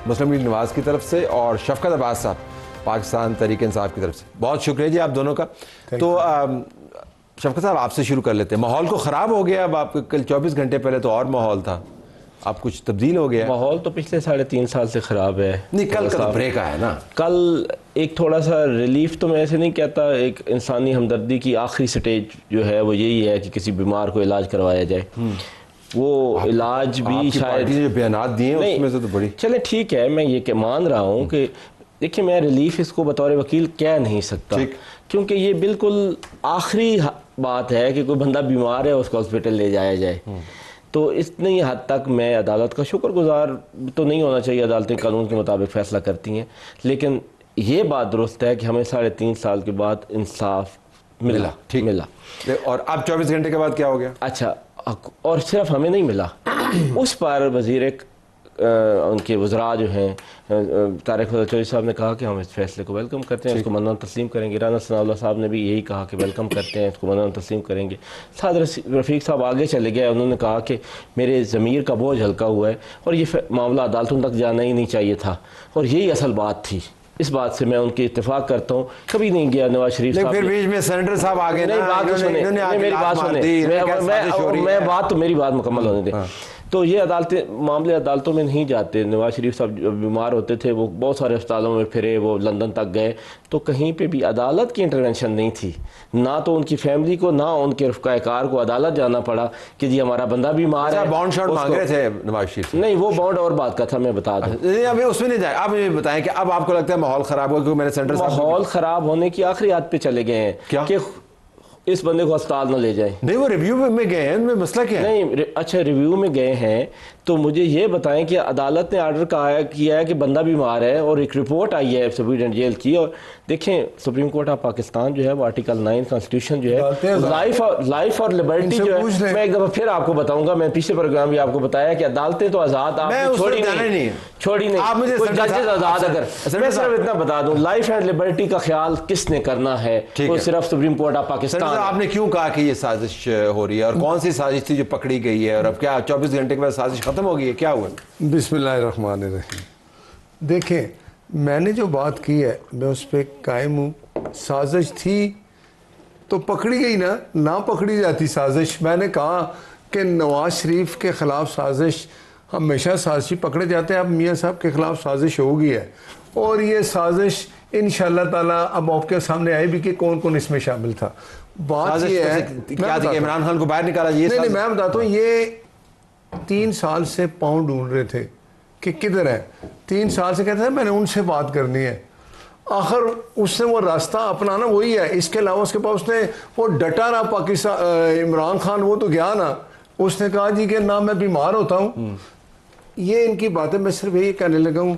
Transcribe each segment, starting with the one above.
मुस्लिम league Nawaz की तरफ से और शफकत अब्बास साहब पाकिस्तान तहरीक इंसाफ की तरफ से। बहुत शुक्रिया जी आप दोनों का। तो शफकत साहब आपसे शुरू कर लेते हैं। माहौल को ख़राब हो गया अब, आप कल 24 घंटे पहले तो और माहौल था, अब कुछ तब्दील हो गया? माहौल तो पिछले 3.5 साल से ख़राब है। नहीं, कल का ब्रेक आया ना, कल एक थोड़ा सा रिलीफ, तो मैं ऐसे नहीं कहता, एक इंसानी हमदर्दी की आखिरी स्टेज जो है वो यही है कि किसी बीमार को इलाज करवाया जाए। वो इलाज भी शायद जो बयानात दिए उसमें से तो बड़ी, चले ठीक है, मैं ये मान रहा हूँ कि देखिए मैं रिलीफ इसको बतौर वकील कह नहीं सकता, क्योंकि ये बिल्कुल आखिरी बात है कि कोई बंदा बीमार है उसको हॉस्पिटल ले जाया जाए। तो इतनी हद तक मैं अदालत का शुक्रगुजार तो नहीं होना चाहिए, अदालतें कानून के मुताबिक फ़ैसला करती हैं, लेकिन ये बात दुरुस्त है कि हमें 3.5 साल के बाद इंसाफ मिला। ठीक मिला। और अब 24 घंटे के बाद क्या हो गया? अच्छा, और सिर्फ हमें नहीं मिला, उस पर वज़ीर उनके वज़रा जो हैं तारिक चौधरी साहब ने कहा कि हम इस फैसले को वेलकम करते हैं, इसको मन्ना तस्लीम करेंगे। राना सनाउल्लाह साहब ने भी यही कहा कि वेलकम करते हैं, इसको मन्ना तस्लीम करेंगे। साद रफ़ीक साहब आगे चले गए, उन्होंने कहा कि मेरे ज़मीर का बोझ हल्का हुआ है और ये मामला अदालतों तक जाना ही नहीं चाहिए था, और यही असल बात थी। इस बात से मैं उनकी इत्तेफाक करता हूँ। कभी नहीं गया नवाज शरीफ साहब, फिर बीच में सेनेटर साहब आ गए। नहीं, बात तो सुने, मेरी बात सुने, मैं बात तो मेरी बात मुकम्मल होने दें। तो ये मामले अदालतों में नहीं जाते। नवाज शरीफ साहब जब बीमार होते थे वो बहुत सारे अस्पतालों में फिरे, वो लंदन तक गए, तो कहीं पे भी अदालत की इंटरवेंशन नहीं थी। ना तो उनकी फैमिली को, ना उनके रफ़्क़ाकार को अदालत जाना पड़ा कि जी हमारा बंदा बीमार है। बॉन्ड शॉट मांग रहे थे नवाज शरीफ? नहीं, वो बॉन्ड और बात का था, मैं बता दूं। अभी उसमें नहीं जाए। आप मुझे बताएं कि अब आपको लगता है माहौल ख़राब हुआ? क्योंकि मेरे सेंटर माहौल ख़राब होने की आखिरी हद पे चले गए हैं। क्या कि इस बंदे को अस्पताल न ले जाए? नहीं, वो रिव्यू में गए हैं, उनमें मसला क्या है? नहीं, अच्छा रिव्यू में गए हैं तो मुझे ये बताएं कि अदालत ने ऑर्डर किया है कि बंदा बीमार है और एक रिपोर्ट आई है सुप्रीम जेल की। और देखें, सुप्रीम कोर्ट ऑफ पाकिस्तान जो है वो आर्टिकल 9 कॉन्स्टिट्यूशन जो है लाइफ और लिबर्टी जो है, मैं एक दफ़ा फिर आपको बताऊंगा, मैं पिछले प्रोग्राम में आपको बताया कि अदालतें तो आज़ाद, आप छोड़ी नहीं, आप मुझे जजेस आज़ाद। अगर मैं सिर्फ इतना बता दूं, लाइफ एंड लिबर्टी का ख्याल किसने करना है? वो सिर्फ सुप्रीम कोर्ट ऑफ पाकिस्तान। आपने क्यों कहा कि ये साजिश हो रही है, और कौन सी साजिश थी जो पकड़ी गई है, और अब क्या 24 घंटे के बाद साजिश खत्म हो गई है? क्या हुआ? बिस्मिल्लाहिर्रहमानिर्रहीम। देखें, मैंने जो बात की है मैं उस पर कायम हूँ। साजिश थी तो पकड़ी गई ना पकड़ी जाती साजिश। मैंने कहा कि नवाज शरीफ के ख़िलाफ़ साजिश, हमेशा साजिश पकड़े जाते हैं। अब मियाँ साहब के ख़िलाफ़ साजिश हो गई है, और ये साजिश इंशाअल्लाह ताला अब आपके सामने आई भी कि कौन कौन इसमें शामिल था। बात ये है, इमरान खान को बाहर निकाला? नहीं, मैं बताता हूँ, ये 3 साल से पाँव ढूंढ रहे थे कि किधर है। 3 साल से कहते थे मैंने उनसे बात करनी है। आखिर उसने वो रास्ता अपनाना वही है, इसके अलावा उसके पास उसने वो डटा रहा। पाकिस्तान इमरान खान वो तो गया ना, उसने कहा जी कि ना मैं बीमार होता हूँ। ये इनकी बातें मैं सिर्फ यही कहने लगा हूँ।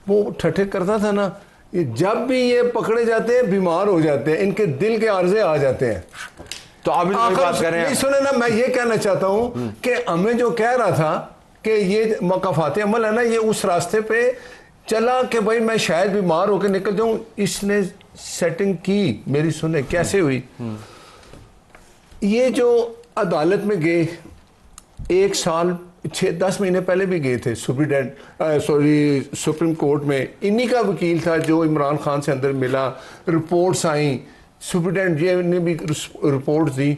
वो ठट्ठे करता था ना, ये जब भी ये पकड़े जाते हैं बीमार हो जाते हैं, इनके दिल के आर्जे आ जाते हैं। तो आप बात कर रहे हैं, सुने ना, मैं ये कहना चाहता हूँ कि हमें जो कह रहा था कि ये मकाफात अमल है ना, ये उस रास्ते पे चला कि भाई मैं शायद बीमार होकर निकल जाऊं। इसने सेटिंग की, मेरी सुने कैसे हुई। ये जो अदालत में गए 1 साल 6-10 महीने पहले भी गए थे सुप्रीम कोर्ट में। इन्हीं का वकील था जो इमरान खान से अंदर मिला, रिपोर्ट्स आई, सुप्रीटेंडेंट जेल ने भी रिपोर्ट दी।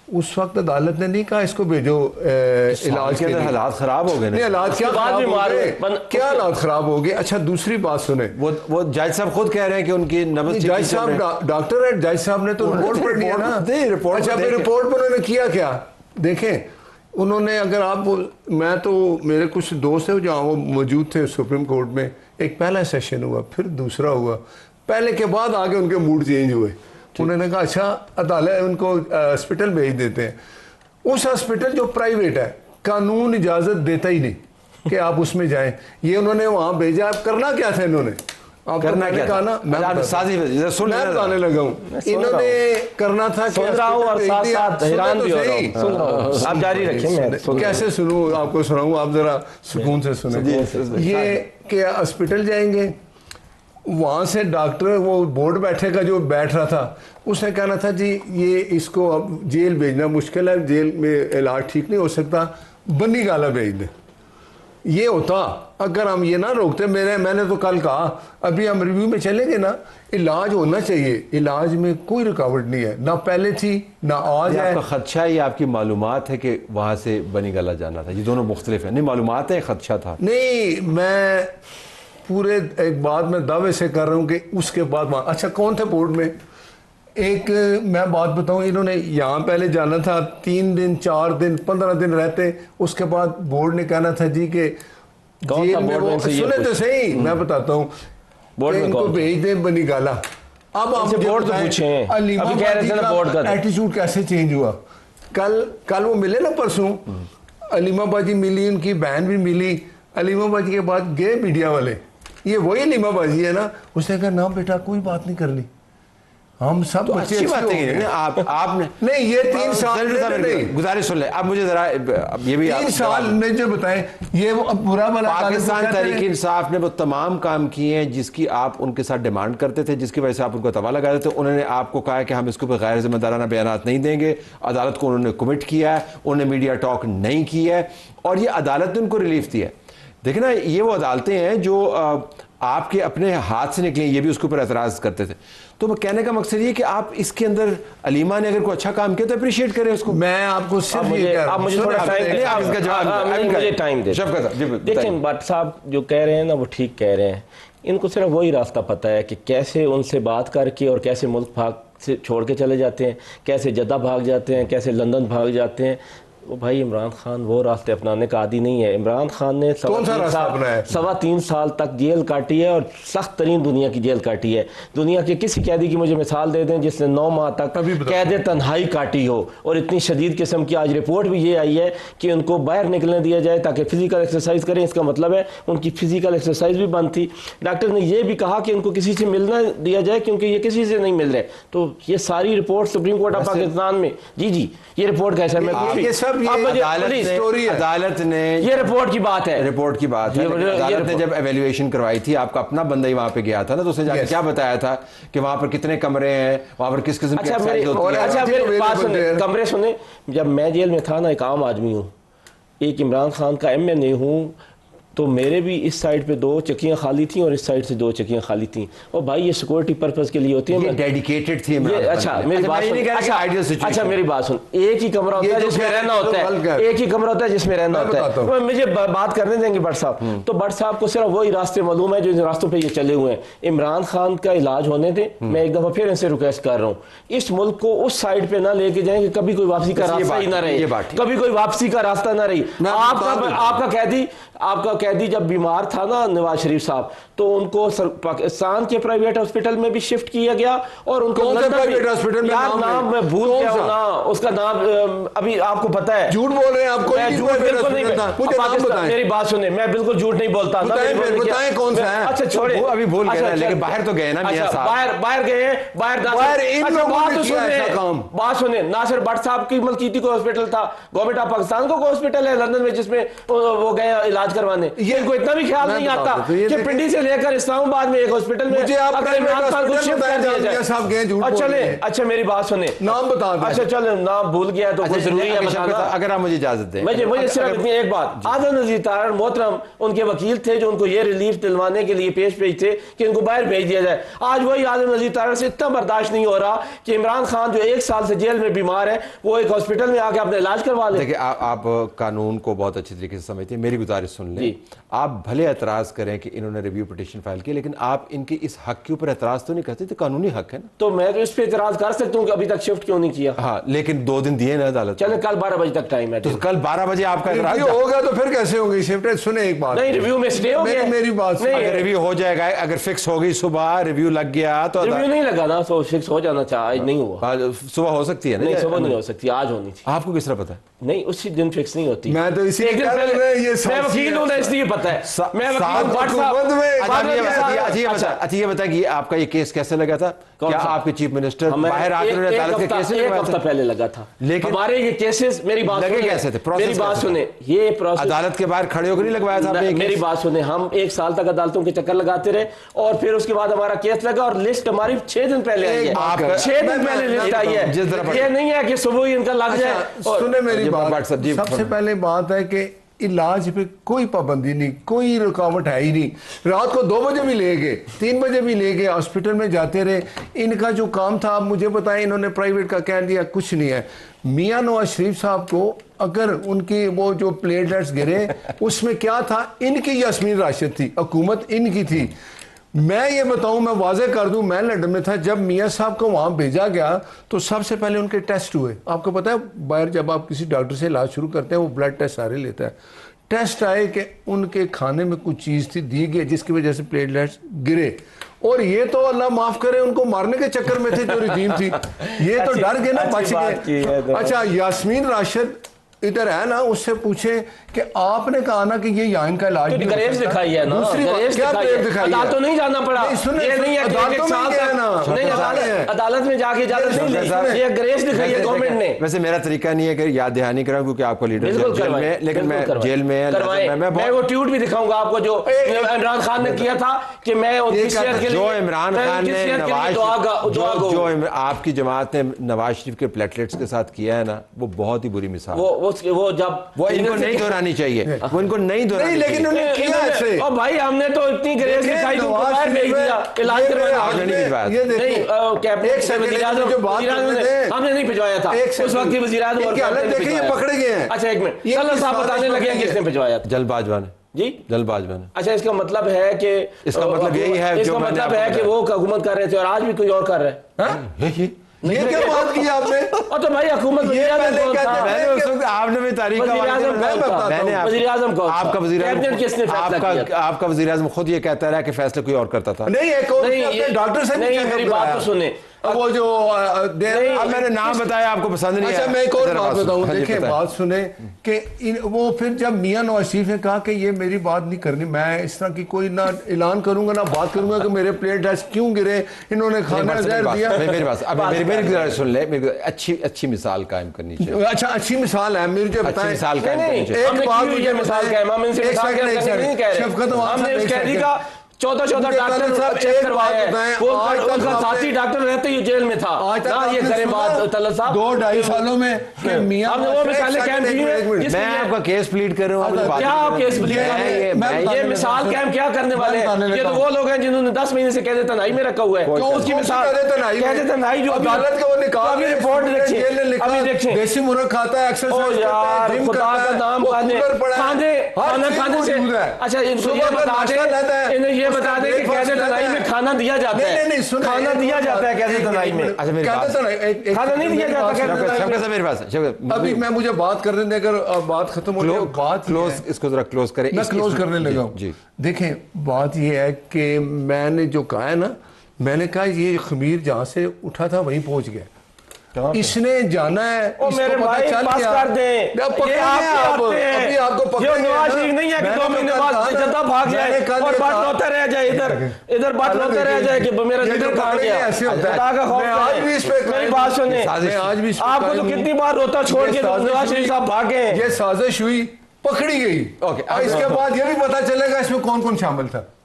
उस वक्त अदालत ने नहीं कहा इसको भेजो इलाज के लिए। हालात खराब हो गए। नहीं, हालात क्या हालात खराब हो गए। अच्छा, दूसरी बात सुने, वो जज साहब खुद कह रहे हैं कि उनकी नब्ज, जज साहब डॉक्टर है, जज साहब ने तो रिपोर्ट पढ़ लिया ना। अच्छा, फिर रिपोर्ट पर उन्होंने किया क्या? देखें, उन्होंने, अगर आप, मैं तो, मेरे कुछ दोस्त है जहाँ वो मौजूद थे सुप्रीम कोर्ट में, एक पहला सेशन हुआ, फिर दूसरा हुआ, पहले के बाद आगे उनके मूड चेंज हुए। उन्होंने कहा अच्छा अदालत उनको हॉस्पिटल भेज देते हैं। उस हॉस्पिटल जो प्राइवेट है, कानून इजाज़त देता ही नहीं कि आप उसमें जाएं। ये उन्होंने वहाँ भेजा। आप करना क्या था इन्होंने? आप करना क्या था? मैं बताने लगा हूँ। इन्होंने करना था कि आप जारी रखें, कैसे सुनूँ, आपको सुनाऊँ, आप जरा सुकून से सुने। ये कि हॉस्पिटल जाएंगे, वहाँ से डॉक्टर, वो बोर्ड बैठेगा जो बैठ रहा था, उसने कहना था जी ये इसको अब जेल भेजना मुश्किल है, जेल में इलाज ठीक नहीं हो सकता, बन्नी गाला भेज दे। ये होता अगर हम ये ना रोकते। मैंने तो कल कहा, अभी हम रिव्यू में चलेंगे ना, इलाज होना चाहिए, इलाज में कोई रुकावट नहीं है, ना पहले थी ना आज है। आपका खदशा है या आपकी मालूमात है कि वहाँ से बनी गला जाना था? ये दोनों मुख्तलिफ है। नहीं, मालूमात है, खदशा था? नहीं, मैं पूरे एक बात में दावे से कर रहा हूँ कि उसके बाद अच्छा कौन थे बोर्ड में? एक मैं बात बताऊं, इन्होंने यहाँ पहले जाना था, 3 दिन 4 दिन 15 दिन रहते, उसके बाद बोर्ड ने कहना था जी के जेल में वो, सुने तो सही, मैं बताता हूँ, इनको भेज दे बनी गाला। अब आप बोर्ड तो पूछे, अभी कह रहे थे ना बोर्ड का एटीट्यूड कैसे चेंज हुआ। कल वो मिले ना परसों, अलीमा बाजी मिली, उनकी बहन भी मिली। अलीमा बाजी के बाद गए मीडिया वाले, ये वही अलीमा बाजी है ना, उसने कहा ना बेटा कोई बात नहीं करनी, हम सब तो अच्छी बात है। आपने नहीं, ये 3 साल गुजारिश सुन ले। अब मुझे जरा ये भी 3 साल ने जो बताएं, ये वो बुरा भला पाकिस्तान तहरीक इंसाफ ने वो तमाम काम किए हैं जिसकी आप उनके साथ डिमांड करते थे, जिसकी वजह से आप उनको तबाह लगा देते थे। उन्होंने आपको कहा कि हम इसके ऊपर गैर जिम्मेदाराना बयान नहीं देंगे। अदालत को उन्होंने कमिट किया है, उन्होंने मीडिया टॉक नहीं किया है और ये अदालत ने उनको रिलीफ दिया है। देखिए ना, ये वो अदालतें हैं जो आपके अपने हाथ से निकली, ये भी उसके ऊपर एतराज़ करते थे। तो मैं कहने का मकसद ये कि आप इसके अंदर अलीमा ने अगर कोई अच्छा काम किया तो अप्रिशिएट करें उसको। मैं आपको सिर्फ आप मुझे थोड़ा टाइम दें। देखें भट्ट साहब जो कह रहे हैं ना वो ठीक कह रहे हैं। इनको सिर्फ वही रास्ता पता है कि कैसे उनसे बात करके और कैसे मुल्क भाग से छोड़ के चले जाते हैं, कैसे जद्दा भाग जाते हैं, कैसे लंदन भाग जाते हैं। वो भाई इमरान खान वो रास्ते अपनाने का आदी नहीं है। इमरान खान ने 3.25 साल तक जेल काटी है और सख्त तरीन दुनिया की जेल काटी है। दुनिया के किसी कैदी की मुझे मिसाल दे दें जिसने 9 माह तक कैद तन्हाई काटी हो, और इतनी शदीद किस्म की आज रिपोर्ट भी ये आई है कि उनको बाहर निकलने दिया जाए ताकि फिजिकल एक्सरसाइज करें। इसका मतलब है उनकी फिजिकल एक्सरसाइज भी बंद थी। डॉक्टर ने यह भी कहा कि उनको किसी से मिलना दिया जाए क्योंकि ये किसी से नहीं मिल रहे। तो ये सारी report supreme court of Pakistan में, जी ये रिपोर्ट कैसा है, अदालत ने ये रिपोर्ट की बात है, रिपोर्ट की बात है। अदालत ने जब एवेल्युएशन करवाई थी, आपका अपना बंदा ही वहां पे गया था ना, तो उसने जाके क्या बताया था कि वहां पर कितने कमरे हैं, वहां पर किस किस्म के एक्सरसाइज होती है। अच्छा मेरी बात सुने, कमरे सुने। जब मैं जेल में था ना, एक आम आदमी हूँ, एक इमरान खान का MNA हूँ, तो मेरे भी इस साइड पे 2 चक्कियाँ खाली थी और इस साइड से 2 चक्कियाँ खाली थी। और भाई ये सिक्योरिटी पर्पस के लिए होती है, डेडिकेटेड थी। अच्छा मेरी बात सुन, एक ही कमरा होता है जिसमें रहना होता है, एक ही कमरा होता है जिसमें रहना होता है। मुझे बात करने देंगे भट्ट साहब। तो भट्ट साहब को सिर्फ वही रास्ते मालूम है जो इन रास्तों पर ये चले हुए हैं। इमरान खान का इलाज होने थे। मैं एक दफा फिर इनसे रिक्वेस्ट कर रहा हूँ, इस मुल्क को उस साइड पे ना लेके जाए कि कभी कोई वापसी का रास्ता ही ना रहे, कभी कोई वापसी का रास्ता ना रही। आपका कैदी जब बीमार था ना नवाज शरीफ साहब, तो उनको पाकिस्तान के प्राइवेट हॉस्पिटल में भी शिफ्ट किया गया और उनको प्राइवेट हॉस्पिटल में नाम मैं भूल गया हूं ना उसका नाम, अभी आपको पता है। झूठ बोल रहे हैं आप, कोई झूठ बिल्कुल नहीं। मेरी बात सुने, मैं बिल्कुल झूठ नहीं बोलता। बताएं कौन सा है। अच्छा छोड़े, अभी भूल गए, लेकिन बाहर तो गए ना मियां साहब, बाहर गए, बात सुने। नासिर भट्ट साहब की मलकीती को हॉस्पिटल था, गवर्नमेंट ऑफ पाकिस्तान को हॉस्पिटल है लंदन में जिसमें वो गए इलाज करवाने। ये को इतना भी ख्याल नहीं आता कि पिंडी से लेकर इस्लामाबाद में एक हॉस्पिटल में चले। अच्छा मेरी बात सुने, नाम बता। अच्छा चलो नाम भूल गया तो कोई जरूरी है बताना, अगर आप मुझे इजाजत दें। मुझे सिर्फ इतनी एक बात, आज़म नज़ीर तारड़ मोहतरम उनके वकील थे जो उनको ये रिलीफ दिलवाने के लिए पेश थे कि उनको बाहर भेज दिया जाए। आज वही आज़म नज़ीर तारड़ से इतना बर्दाश्त नहीं हो रहा कि इमरान खान जो 1 साल से जेल में बीमार है वो एक हॉस्पिटल में आके अपना इलाज करवा ले। देखिए आप कानून को बहुत अच्छी तरीके से समझते हैं, मेरी गुजारिश सुन लें। आप भले एतराज करें कि इन्होंने रिव्यू पिटीशन फाइल की, लेकिन आप इनके इस हक के ऊपर एतराज तो नहीं करते, तो कानूनी हक है ना। तो मैं तो इस पे एतराज कर सकता हूँ कि अभी तक शिफ्ट क्यों नहीं किया। हाँ, लेकिन 2 दिन दिए ना अदालत। चले कल 12 बजे तक टाइम है, तो कल 12 बजे आपका एतराज होगा तो फिर कैसे होगी शिफ्ट? सुने एक बात, नहीं रिव्यू में स्टे हो गया। मेरी बात, अगर रिव्यू हो जाएगा, अगर फिक्स हो गई सुबह रिव्यू लग गया तो रिव्यू नहीं लगा ना, तो फिक्स हो जाना चाहिए। आज नहीं हुआ, सुबह हो सकती है। नहीं सुबह नहीं हो सकती, आज होनी थी। आपको किस तरह पता है? नहीं उसी दिन फिक्स नहीं होती। मैं तो इसी मैं वकील हूं ना इसलिए पता है। मैं अच्छा ये बताया कि आपका ये केस कैसे लगा था? क्या आपके चीफ मिनिस्टर बाहर आकर अदालत के केस एक हफ्ता पहले लगा था, लेकिन हमारे ये केसेस, मेरी बात लगे कैसे थे? मेरी बात सुने, ये प्रोसेस अदालत के बाहर खड़े होकर नहीं लगवाया था? मेरी बात सुने, हम 1 साल तक अदालतों के चक्कर लगाते रहे और फिर उसके बाद हमारा केस लगा और लिस्ट हमारी 6 दिन पहले आई है। 6 दिन पहले लिस्ट आई है। ये नहीं है कि सुबह ही इनका लग जाए। सुने मेरी बात, सबसे पहले बात है कि इलाज पे कोई पाबंदी नहीं, कोई रुकावट है ही नहीं। रात को 2 बजे भी ले गए, 3 बजे भी ले गए, हॉस्पिटल में जाते रहे। इनका जो काम था, आप मुझे बताएं, इन्होंने प्राइवेट का कह दिया, कुछ नहीं है। मियां नवाज शरीफ साहब को अगर उनकी वो जो प्लेटलेट्स गिरे उसमें क्या था, इनकी यास्मीन राशिद थी, हुकूमत इनकी थी। मैं ये बताऊं, मैं वाजे कर दूं, मैं लंदन में था जब मियां साहब को वहां भेजा गया तो सबसे पहले उनके टेस्ट हुए। आपको पता है बाहर जब आप किसी डॉक्टर से इलाज शुरू करते हैं वो ब्लड टेस्ट सारे लेता है। टेस्ट आए कि उनके खाने में कुछ चीज़ थी दी गई जिसकी वजह से प्लेटलेट्स गिरे। और ये तो अल्लाह माफ करे उनको मारने के चक्कर में थे जो रिजीम थी, ये तो डर गए ना, बच गए। अच्छा, यास्मीन राशिद इधर है ना, उससे पूछे कि आपने कहा ना कि ये यहाँ इनका इलाज तो ग्रेव्स दिखाई है ना, दूसरी बात क्या ग्रेव दिखाई है? अदालत तो नहीं जाना पड़ा, ये नहीं है कि एक साल तक नहीं अदालत में जाके इजाजत नहीं ली, ये ग्रेव्स दिखाई है गवर्नमेंट ने। वैसे मेरा तरीका नहीं है कि याद दहानी कराऊं क्योंकि आपको लीडर जेल में, लेकिन मैं जेल में मैं वो ट्वीट भी दिखाऊंगा आपको जो इमरान खान ने किया था कि मैं जो इमरान खान ने जो आपकी जमात ने नवाज शरीफ के प्लेटलेट्स के साथ किया है ना, वो बहुत ही बुरी मिसाल। वो जब वो इनको नहीं दोहरानी चाहिए, वो इनको नहीं दोहरानी, लेकिन उन्होंने किया ऐसे। और भाई हमने तो इतनी ग्रेस दिखाई तुमको बाहर भेज दिया इलाज करवाने। आपने नहीं भिजवाया, नहीं कैबिनेट से हमने नहीं भिजवाया था उस वक्त की वज़ीर आज़म देखिए ये पकड़े गए हैं। अच्छा एक मिनट, सल्लल्लाहु साहब बताने लगे हैं किसने भिजवाया था? जलबाजवा ने जी, जलबाजवा ने। अच्छा, इसका मतलब है कि इसका मतलब यही है, इसका मतलब है कि वो हुकूमत कर रहे थे और आज भी कोई और कर रहा है। ये क्या बात की आपने? और तो भाई हुकूमत मैंने उस वक्त आपने भी तारीख का मैंने आपका वज़ीर आज़म आपका वज़ीर आज़म खुद ये कहता रहा कि फैसले कोई और करता था। नहीं, एक और डॉक्टर से नहीं, मेरी बात तो सुने। वो जो अब मैंने नाम बताया आपको पसंद नहीं अच्छा, मैं एक और बात बताऊं, देखिए बात सुने कि वो फिर जब मियां नवाज शरीफ ने कहा कि ये मेरी बात नहीं करनी, मैं इस तरह की कोई ना ऐलान करूंगा ना बात करूंगा कि मेरे प्लेट टेस्ट क्यों गिरे, इन्होंने खाना जहर दिया। मेरी बात अब मेरी सुन ले, अच्छी मिसाल कायम करनी चाहिए। अच्छा, अच्छी मिसाल है, मुझे बताएं मिसाल कायम करनी चाहिए। एक बात मुझे मिसाल कायम, हम इनसे मिसाल कायम नहीं कह रहे, हमने उस कैदी का 14 डॉक्टर चेक करवाए हैं, उनका साथी डॉक्टर रहते ही जेल में था ना। ये करें बात तलत साहब 2-2.5 सालों में कि मियां हमने वो मिसालें कायम की हैं। मैं आपका केस प्लीड कर रहा हूं। क्या आप केस प्लीड कर रहे हैं? ये मिसाल कायम क्या करने वाले हैं? ये तो वो लोग हैं जिन्होंने 10 महीने से कैद तन्हाई में रखा हुआ है। क्यों उसकी मिसाल कैद तन्हाई जो अदालत को निकाल अभी रिपोर्ट देखिए, अभी देखिए देसी मुर्गा खाता है, एक्सरसाइज करता है, जिम खुदा का नाम खाने से। अच्छा, इनको ये बता दें, इन्हें ये बता दें कि कैद तन्हाई में खाना दिया जाता है। नहीं, खाना दिया जाता है कैद तन्हाई में। अच्छा, मेरी बात खाना नहीं दिया जाता कैद तन्हाई में। मेरे पास अभी मैं मुझे बात करने दे, अगर बात खत्म हो जाए, बात क्लोज, इसको जरा क्लोज करें। मैं क्लोज करने लगा हूं जी। देखें, बात ये है कि मैंने जो कहा है ना, मैंने कहा ये खमीर जहां से उठा था वहीं पहुंच गया, इसने जाना है, मेरे भाई पास कर दें। ये आपको पकड़ नवाज शरीफ नहीं है कि 2 महीने बाद जद्दा भाग जाए और बात होता रह जाए, इधर बात होता रह जाए कि मेरा लीडर कहां गया। आज भी इस पे मेरी बात सुने, आज भी आपको तो कितनी बार रोता छोड़ के नवाज शरीफ साहब भागे। ये साजिश हुई, पकड़ी गई, इसके बाद ये भी पता चलेगा इसमें कौन कौन शामिल था।